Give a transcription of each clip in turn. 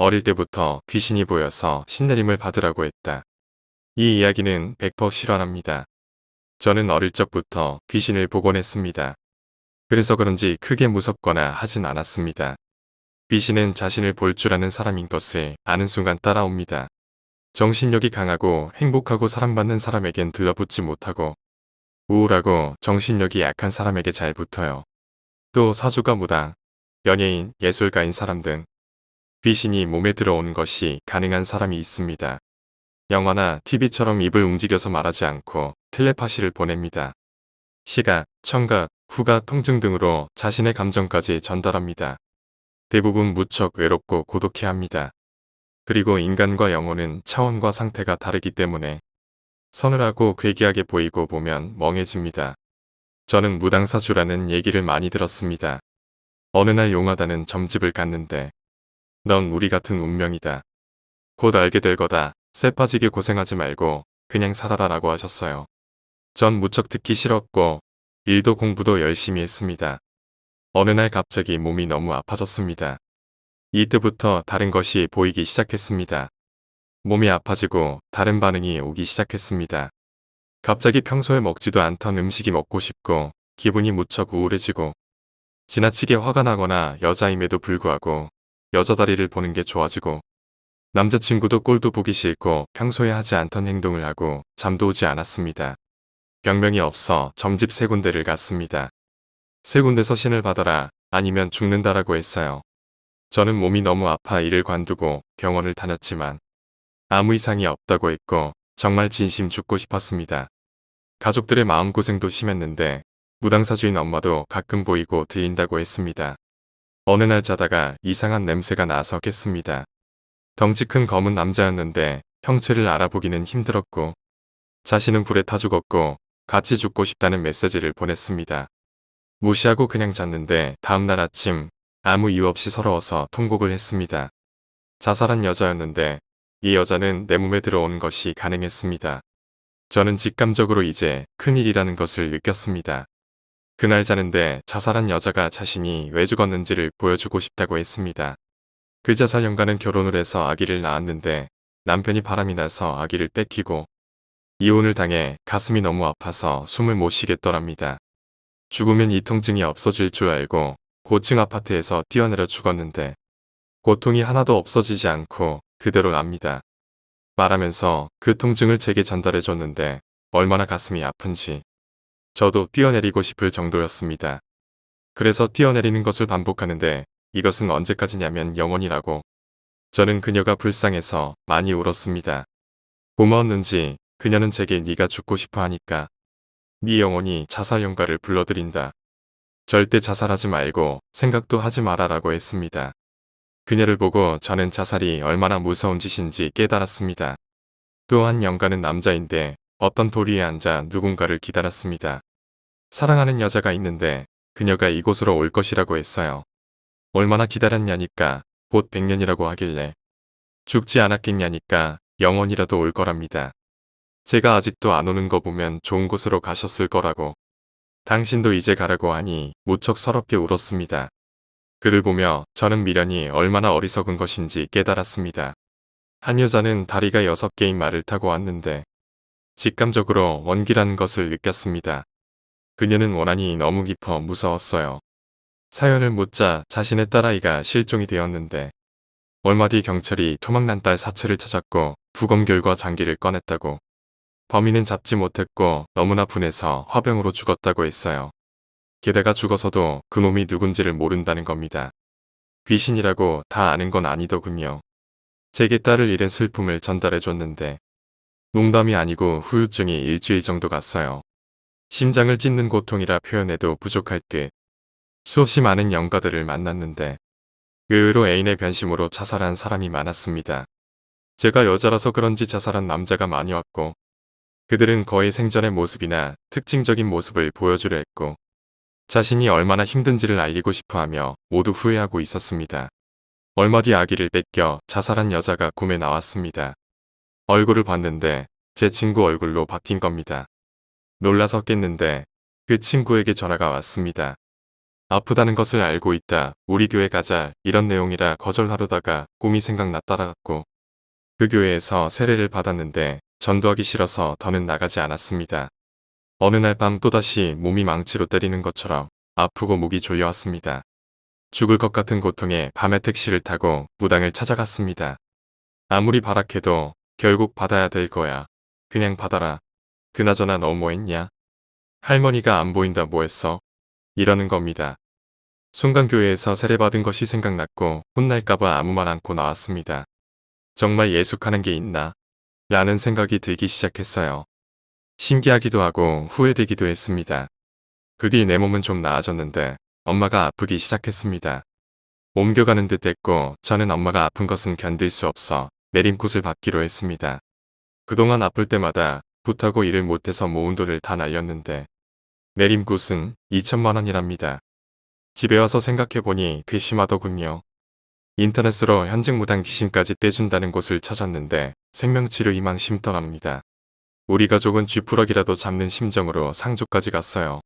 어릴 때부터 귀신이 보여서 신내림을 받으라고 했다. 이 이야기는 100% 실화랍니다. 저는 어릴 적부터 귀신을 보곤 했습니다. 그래서 그런지 크게 무섭거나 하진 않았습니다. 귀신은 자신을 볼 줄 아는 사람인 것을 아는 순간 따라옵니다. 정신력이 강하고 행복하고 사랑받는 사람에겐 들러붙지 못하고 우울하고 정신력이 약한 사람에게 잘 붙어요. 또 사주가 무당, 연예인, 예술가인 사람 등 귀신이 몸에 들어오는 것이 가능한 사람이 있습니다. 영화나 TV처럼 입을 움직여서 말하지 않고 텔레파시를 보냅니다. 시각, 청각, 후각, 통증 등으로 자신의 감정까지 전달합니다. 대부분 무척 외롭고 고독해합니다. 그리고 인간과 영혼은 차원과 상태가 다르기 때문에 서늘하고 괴기하게 보이고 보면 멍해집니다. 저는 무당사주라는 얘기를 많이 들었습니다. 어느 날 용하다는 점집을 갔는데 넌 우리 같은 운명이다. 곧 알게 될 거다. 쇠 빠지게 고생하지 말고 그냥 살아라 라고 하셨어요. 전 무척 듣기 싫었고 일도 공부도 열심히 했습니다. 어느 날 갑자기 몸이 너무 아파졌습니다. 이때부터 다른 것이 보이기 시작했습니다. 몸이 아파지고 다른 반응이 오기 시작했습니다. 갑자기 평소에 먹지도 않던 음식이 먹고 싶고 기분이 무척 우울해지고 지나치게 화가 나거나 여자임에도 불구하고 여자 다리를 보는 게 좋아지고 남자친구도 꼴도 보기 싫고 평소에 하지 않던 행동을 하고 잠도 오지 않았습니다. 병명이 없어 점집 3군데를 갔습니다. 3군데서 신을 받아라 아니면 죽는다라고 했어요. 저는 몸이 너무 아파 이를 관두고 병원을 다녔지만 아무 이상이 없다고 했고 정말 진심 죽고 싶었습니다. 가족들의 마음고생도 심했는데 무당사주인 엄마도 가끔 보이고 들린다고 했습니다. 어느 날 자다가 이상한 냄새가 나서 깼습니다. 덩치 큰 검은 남자였는데 형체를 알아보기는 힘들었고 자신은 불에 타 죽었고 같이 죽고 싶다는 메시지를 보냈습니다. 무시하고 그냥 잤는데 다음날 아침 아무 이유 없이 서러워서 통곡을 했습니다. 자살한 여자였는데 이 여자는 내 몸에 들어오는 것이 가능했습니다. 저는 직감적으로 이제 큰일이라는 것을 느꼈습니다. 그날 자는데 자살한 여자가 자신이 왜 죽었는지를 보여주고 싶다고 했습니다. 그 자살 연가는 결혼을 해서 아기를 낳았는데 남편이 바람이 나서 아기를 뺏기고 이혼을 당해 가슴이 너무 아파서 숨을 못 쉬겠더랍니다. 죽으면 이 통증이 없어질 줄 알고 고층 아파트에서 뛰어내려 죽었는데 고통이 하나도 없어지지 않고 그대로 납니다. 말하면서 그 통증을 제게 전달해 줬는데 얼마나 가슴이 아픈지 저도 뛰어내리고 싶을 정도였습니다. 그래서 뛰어내리는 것을 반복하는데 이것은 언제까지냐면 영원이라고. 저는 그녀가 불쌍해서 많이 울었습니다. 고마웠는지 그녀는 제게 네가 죽고 싶어 하니까 네 영혼이 자살 연가를 불러들인다. 절대 자살하지 말고 생각도 하지 마라라고 했습니다. 그녀를 보고 저는 자살이 얼마나 무서운 짓인지 깨달았습니다. 또한 영가는 남자인데 어떤 돌 위에 앉아 누군가를 기다렸습니다. 사랑하는 여자가 있는데 그녀가 이곳으로 올 것이라고 했어요. 얼마나 기다렸냐니까 곧 100년이라고 하길래 죽지 않았겠냐니까 영원이라도 올 거랍니다. 제가 아직도 안 오는 거 보면 좋은 곳으로 가셨을 거라고. 당신도 이제 가라고 하니 무척 서럽게 울었습니다. 그를 보며 저는 미련이 얼마나 어리석은 것인지 깨달았습니다. 한 여자는 다리가 6개인 말을 타고 왔는데 직감적으로 원기라는 것을 느꼈습니다. 그녀는 원한이 너무 깊어 무서웠어요. 사연을 묻자 자신의 딸아이가 실종이 되었는데 얼마 뒤 경찰이 토막난 딸 사체를 찾았고 부검결과 장기를 꺼냈다고. 범인은 잡지 못했고 너무나 분해서 화병으로 죽었다고 했어요. 게다가 죽어서도 그놈이 누군지를 모른다는 겁니다. 귀신이라고 다 아는 건 아니더군요. 제게 딸을 잃은 슬픔을 전달해줬는데 농담이 아니고 후유증이 일주일 정도 갔어요. 심장을 찢는 고통이라 표현해도 부족할 듯. 수없이 많은 영가들을 만났는데 의외로 애인의 변심으로 자살한 사람이 많았습니다. 제가 여자라서 그런지 자살한 남자가 많이 왔고 그들은 거의 생전의 모습이나 특징적인 모습을 보여주려 했고 자신이 얼마나 힘든지를 알리고 싶어하며 모두 후회하고 있었습니다. 얼마 뒤 아기를 뺏겨 자살한 여자가 꿈에 나왔습니다. 얼굴을 봤는데 제 친구 얼굴로 바뀐 겁니다. 놀라서 깼는데 그 친구에게 전화가 왔습니다. 아프다는 것을 알고 있다. 우리 교회 가자. 이런 내용이라 거절하려다가 꿈이 생각나 따라갔고 그 교회에서 세례를 받았는데 전도하기 싫어서 더는 나가지 않았습니다. 어느 날 밤 또다시 몸이 망치로 때리는 것처럼 아프고 목이 졸려왔습니다. 죽을 것 같은 고통에 밤에 택시를 타고 무당을 찾아갔습니다. 아무리 발악해도 결국 받아야 될 거야. 그냥 받아라. 그나저나 너 뭐 했냐? 할머니가 안 보인다 뭐 했어? 이러는 겁니다. 순간 교회에서 세례받은 것이 생각났고 혼날까봐 아무 말 않고 나왔습니다. 정말 예숙하는 게 있나? 라는 생각이 들기 시작했어요. 신기하기도 하고 후회되기도 했습니다. 그 뒤 내 몸은 좀 나아졌는데 엄마가 아프기 시작했습니다. 옮겨가는 듯 했고 저는 엄마가 아픈 것은 견딜 수 없어 내림굿을 받기로 했습니다. 그동안 아플 때마다 굿하고 일을 못해서 모은 돈을 다 날렸는데 내림굿은 2천만 원이랍니다. 집에 와서 생각해보니 괘씸하더군요. 인터넷으로 현직 무당 귀신까지 떼준다는 곳을 찾았는데 생명치료 희망 심더랍니다. 우리 가족은 쥐푸러기라도 잡는 심정으로 상주까지 갔어요.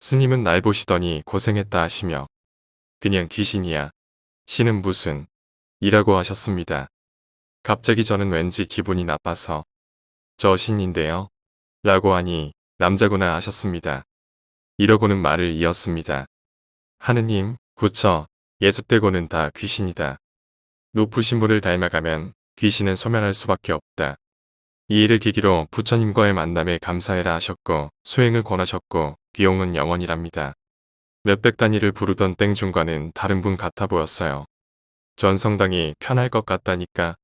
스님은 날 보시더니 고생했다 하시며 그냥 귀신이야. 신은 무슨 이라고 하셨습니다. 갑자기 저는 왠지 기분이 나빠서 저 신인데요. 라고 하니 남자구나 하셨습니다. 이러고는 말을 이었습니다. 하느님, 부처, 예습되고는 다 귀신이다. 높으신 분을 닮아가면 귀신은 소멸할 수밖에 없다. 이 일을 계기로 부처님과의 만남에 감사해라 하셨고 수행을 권하셨고 비용은 영원이랍니다. 몇백 단위를 부르던 땡중과는 다른 분 같아 보였어요. 전 성당이 편할 것 같다니까.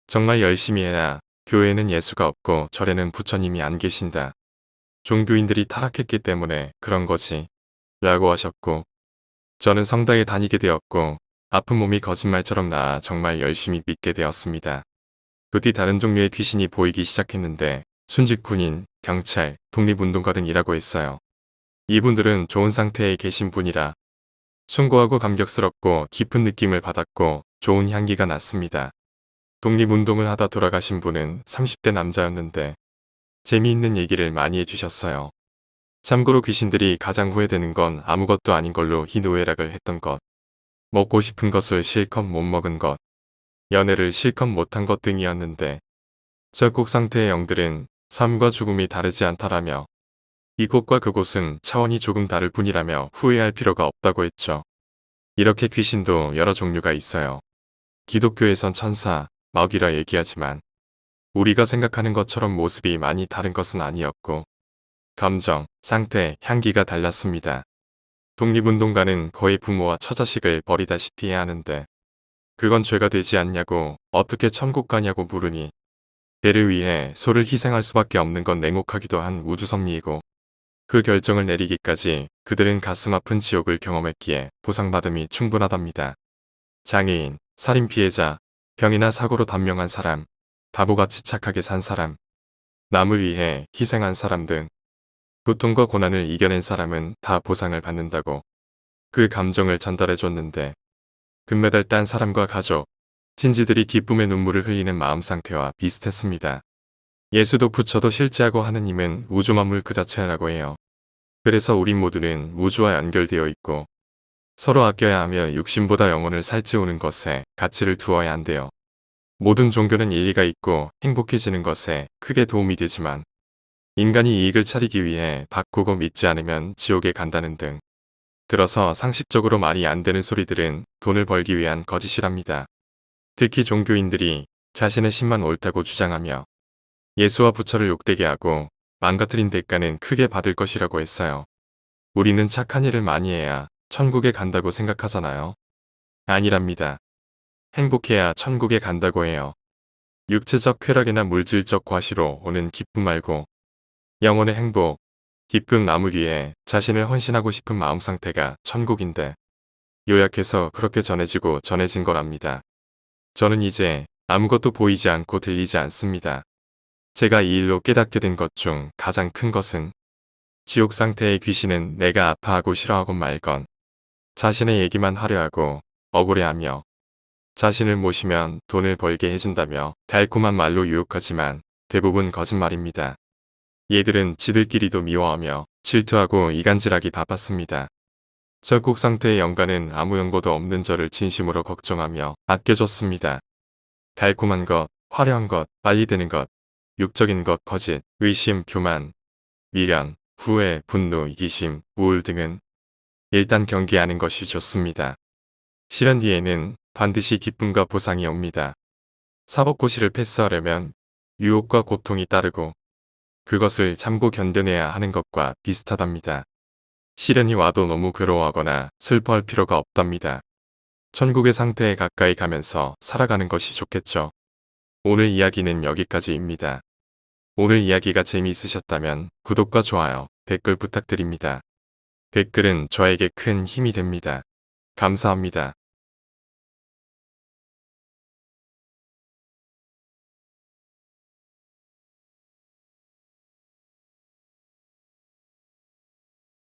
정말 열심히 해야 교회에는 예수가 없고 절에는 부처님이 안 계신다. 종교인들이 타락했기 때문에 그런 거지. 라고 하셨고 저는 성당에 다니게 되었고 아픈 몸이 거짓말처럼 나아 정말 열심히 믿게 되었습니다. 그 뒤 다른 종류의 귀신이 보이기 시작했는데 순직 군인, 경찰, 독립운동가 등 일하고 했어요. 이분들은 좋은 상태에 계신 분이라 숭고하고 감격스럽고 깊은 느낌을 받았고 좋은 향기가 났습니다. 독립운동을 하다 돌아가신 분은 30대 남자였는데 재미있는 얘기를 많이 해주셨어요. 참고로 귀신들이 가장 후회되는 건 아무것도 아닌 걸로 희노애락을 했던 것, 먹고 싶은 것을 실컷 못 먹은 것, 연애를 실컷 못한 것 등이었는데 절곡 상태의 영들은 삶과 죽음이 다르지 않다라며 이곳과 그곳은 차원이 조금 다를 뿐이라며 후회할 필요가 없다고 했죠. 이렇게 귀신도 여러 종류가 있어요. 기독교에선 천사, 마귀라 얘기하지만 우리가 생각하는 것처럼 모습이 많이 다른 것은 아니었고 감정, 상태, 향기가 달랐습니다. 독립운동가는 거의 부모와 처자식을 버리다시피 해야 하는데 그건 죄가 되지 않냐고 어떻게 천국 가냐고 물으니 배를 위해 소를 희생할 수밖에 없는 건 냉혹하기도 한 우주섭리이고 그 결정을 내리기까지 그들은 가슴 아픈 지옥을 경험했기에 보상받음이 충분하답니다. 장애인, 살인 피해자, 병이나 사고로 단명한 사람, 바보같이 착하게 산 사람, 남을 위해 희생한 사람 등 고통과 고난을 이겨낸 사람은 다 보상을 받는다고 그 감정을 전달해 줬는데 금메달 딴 사람과 가족, 친지들이 기쁨의 눈물을 흘리는 마음 상태와 비슷했습니다. 예수도 부처도 실제하고 하느님은 우주 만물 그 자체라고 해요. 그래서 우리 모두는 우주와 연결되어 있고 서로 아껴야 하며 육신보다 영혼을 살찌우는 것에 가치를 두어야 한대요. 모든 종교는 일리가 있고 행복해지는 것에 크게 도움이 되지만 인간이 이익을 차리기 위해 바꾸고 믿지 않으면 지옥에 간다는 등 들어서 상식적으로 말이 안 되는 소리들은 돈을 벌기 위한 거짓이랍니다. 특히 종교인들이 자신의 신만 옳다고 주장하며 예수와 부처를 욕되게 하고 망가뜨린 대가는 크게 받을 것이라고 했어요. 우리는 착한 일을 많이 해야 천국에 간다고 생각하잖아요. 아니랍니다. 행복해야 천국에 간다고 해요. 육체적 쾌락이나 물질적 과시로 오는 기쁨 말고 영혼의 행복, 기쁨 남을 위해 자신을 헌신하고 싶은 마음 상태가 천국인데 요약해서 그렇게 전해지고 전해진 거랍니다. 저는 이제 아무것도 보이지 않고 들리지 않습니다. 제가 이 일로 깨닫게 된 것 중 가장 큰 것은 지옥 상태의 귀신은 내가 아파하고 싫어하건 말건 자신의 얘기만 하려 하고 억울해하며 자신을 모시면 돈을 벌게 해준다며 달콤한 말로 유혹하지만 대부분 거짓말입니다. 얘들은 지들끼리도 미워하며 질투하고 이간질하기 바빴습니다. 절국 상태의 영가는 아무 연고도 없는 저를 진심으로 걱정하며 아껴줬습니다. 달콤한 것, 화려한 것, 빨리 되는 것, 육적인 것, 거짓, 의심, 교만, 미련, 후회, 분노, 이기심, 우울 등은 일단 경계하는 것이 좋습니다. 실현 뒤에는 반드시 기쁨과 보상이 옵니다. 사법고시를 패스하려면 유혹과 고통이 따르고 그것을 참고 견뎌내야 하는 것과 비슷하답니다. 시련이 와도 너무 괴로워하거나 슬퍼할 필요가 없답니다. 천국의 상태에 가까이 가면서 살아가는 것이 좋겠죠. 오늘 이야기는 여기까지입니다. 오늘 이야기가 재미있으셨다면 구독과 좋아요, 댓글 부탁드립니다. 댓글은 저에게 큰 힘이 됩니다. 감사합니다.